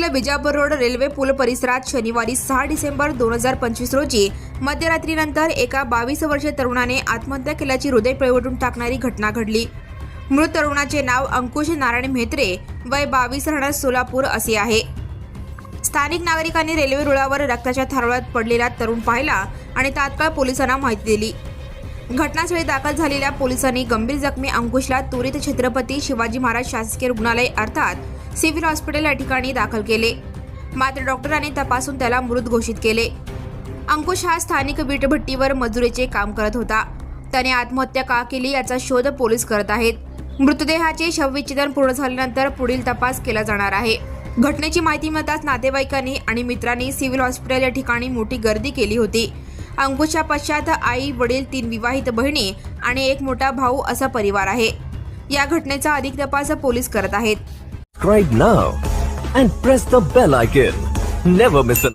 Bijapur road railway पूल परिसरात शनिवारी 6 डिसेंबर 2025 रोजी मध्यरात्रीनंतर एका 22 वर्षीय तरुणाने आत्महत्या केल्याची हृदय पिळवटून टाकणारी घटना घडली। मृत तरुणाचे नाव अंकुश नारायण म्हेत्रे, वय 22, राहणार सोलापूर असे आहे। स्थानिक नागरिकांनी रेल्वे रुळावर रक्ताच्या थारोळ्यात पडलेला तरुण पाहिला आणि तात्काळ पोलिसांना माहिती दिली। घटनास्थळी दाखल झालेल्या पोलिसांनी गंभीर जखमी अंकुशला त्वरित छत्रपती शिवाजी महाराज शासकीय रुग्णालय अर्थात सिव्हिल हॉस्पिटल या ठिकाणी दाखल केले, मात्र डॉक्टरांनी तपासून त्याला मृत घोषित केले। अंकुश हा स्थानिक वीटभट्टीवर मजुरीचे काम करत होता। त्याने आत्महत्या का केली याचा शोध पोलीस करत आहेत। मृतदेहाचे शवविच्छेदन पूर्ण झाल्यानंतर पुढील तपास केला जाणार आहे। घटनेची माहिती मिळताच नातेवाईकांनी आणि मित्रांनी सिव्हिल हॉस्पिटल या ठिकाणी मोठी गर्दी केली होती। अंकुशच्या पश्चात आई, वडील, 3 विवाहित बहिणी आणि एक मोठा भाऊ असा परिवार आहे। या घटनेचा अधिक तपास पोलीस करत आहेत। Subscribe now and press the bell icon. Never miss an